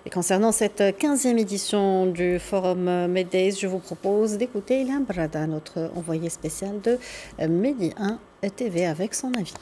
Et concernant cette 15e édition du Forum Meddays, je vous propose d'écouter Ilham Brada, notre envoyé spécial de Medi 1 TV avec son invité.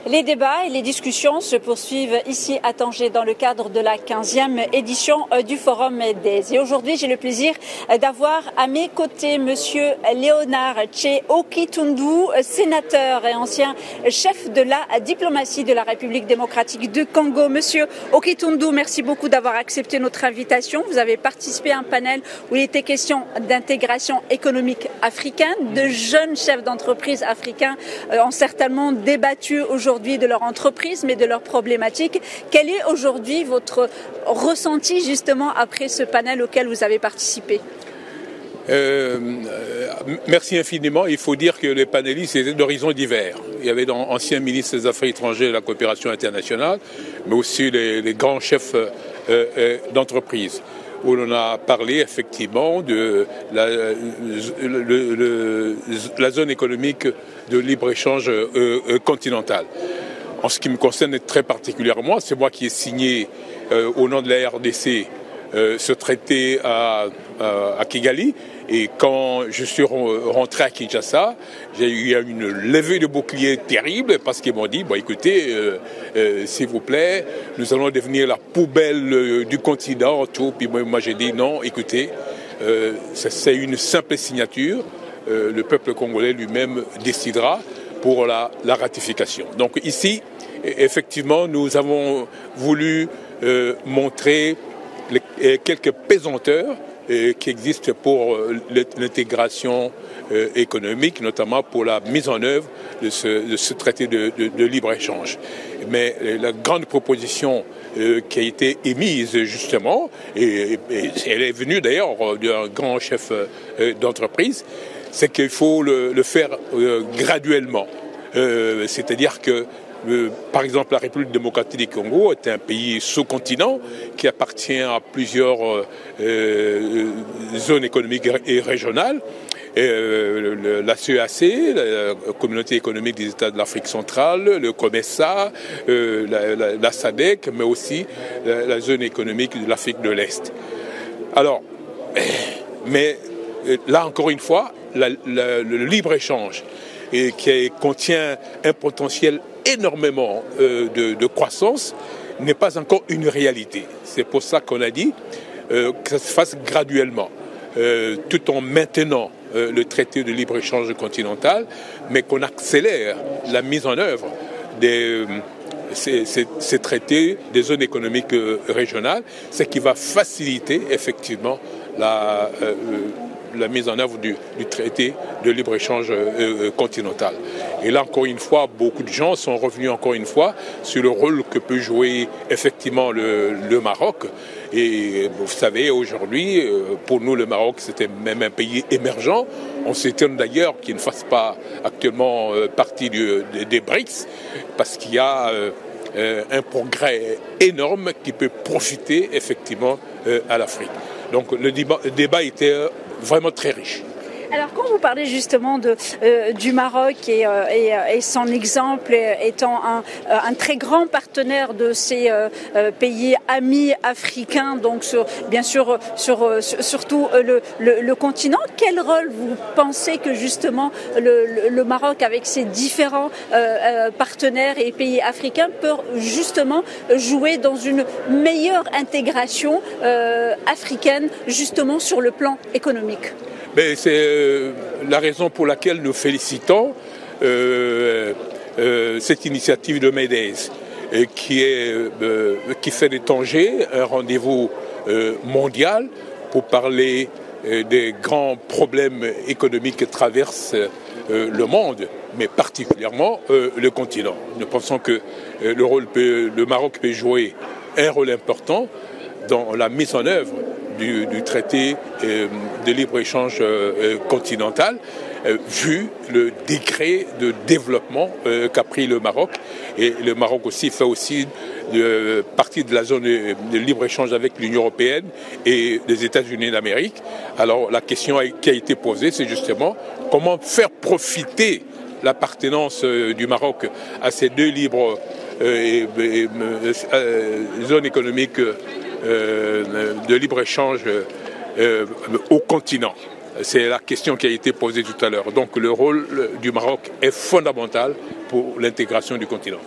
Les débats et les discussions se poursuivent ici à Tanger dans le cadre de la 15e édition du Forum Meddays. Et aujourd'hui, j'ai le plaisir d'avoir à mes côtés Monsieur Léonard Tché Okitundu, sénateur et ancien chef de la diplomatie de la République démocratique du Congo. Monsieur Okitundu, merci beaucoup d'avoir accepté notre invitation. Vous avez participé à un panel où il était question d'intégration économique africaine. De jeunes chefs d'entreprise africains ont certainement débattu aujourd'hui de leur entreprise, mais de leurs problématiques. Quel est aujourd'hui votre ressenti justement après ce panel auquel vous avez participé? Merci infiniment. Il faut dire que les panélistes étaient d'horizons divers. Il y avait d'anciens ministres des Affaires étrangères et de la coopération internationale, mais aussi les grands chefs d'entreprise, où l'on a parlé effectivement de la zone économique de libre-échange continentale. En ce qui me concerne très particulièrement, c'est moi qui ai signé au nom de la RDC ce traité à Kigali. Et quand je suis rentré à Kinshasa, j'ai eu une levée de bouclier terrible parce qu'ils m'ont dit, bon écoutez, s'il vous plaît, nous allons devenir la poubelle du continent, tout. Puis moi j'ai dit non, écoutez, c'est une simple signature, le peuple congolais lui-même décidera pour la ratification. Donc ici, effectivement, nous avons voulu montrer quelques pesanteurs qui existent pour l'intégration économique, notamment pour la mise en œuvre de ce traité de libre-échange. Mais la grande proposition qui a été émise justement, et elle est venue d'ailleurs d'un grand chef d'entreprise, c'est qu'il faut le faire graduellement. C'est-à-dire que par exemple, la République démocratique du Congo est un pays sous-continent qui appartient à plusieurs zones économiques et régionales. La CEAC, la Communauté économique des États de l'Afrique centrale, le COMESA, la SADC, mais aussi la zone économique de l'Afrique de l'Est. Alors, mais là encore une fois, le libre-échange qui contient un potentiel énormément de croissance n'est pas encore une réalité. C'est pour ça qu'on a dit que ça se fasse graduellement, tout en maintenant le traité de libre-échange continental, mais qu'on accélère la mise en œuvre de ces traités des zones économiques régionales, ce qui va faciliter effectivement la mise en œuvre du traité de libre-échange continental. Et là, encore une fois, beaucoup de gens sont revenus encore une fois sur le rôle que peut jouer effectivement le Maroc. Et vous savez, aujourd'hui, pour nous, le Maroc, c'était même un pays émergent. On s'étonne d'ailleurs qu'il ne fasse pas actuellement partie des BRICS, parce qu'il y a un progrès énorme qui peut profiter effectivement à l'Afrique. Donc le débat était vraiment très riche. Alors quand vous parlez justement du Maroc et son exemple étant un très grand partenaire de ces pays amis africains, donc bien sûr surtout le continent, quel rôle vous pensez que justement le Maroc avec ses différents partenaires et pays africains peut justement jouer dans une meilleure intégration africaine justement sur le plan économique? Mais c'est la raison pour laquelle nous félicitons cette initiative de Meddays, qui fait de Tanger un rendez-vous mondial pour parler des grands problèmes économiques qui traversent le monde, mais particulièrement le continent. Nous pensons que le Maroc peut jouer un rôle important dans la mise en œuvre du traité de libre-échange continental, vu le décret de développement qu'a pris le Maroc. Et le Maroc aussi fait aussi partie de la zone de libre-échange avec l'Union européenne et les États-Unis d'Amérique. Alors la question qui a été posée, c'est justement comment faire profiter l'appartenance du Maroc à ces deux libres zone économique de libre-échange au continent. C'est la question qui a été posée tout à l'heure. Donc le rôle du Maroc est fondamental pour l'intégration du continent.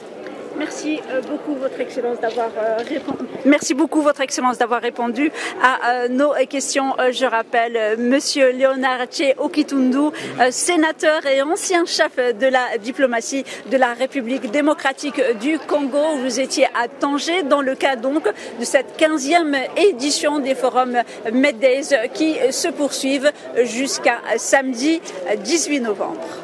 Merci beaucoup, Votre Excellence, d'avoir répondu. Merci beaucoup, Votre Excellence, d'avoir répondu à nos questions. Je rappelle, Monsieur Léonard Tché Okitundu, sénateur et ancien chef de la diplomatie de la République démocratique du Congo. Vous étiez à Tanger dans le cadre donc de cette 15e édition des forums Med Days qui se poursuivent jusqu'à samedi 18 novembre.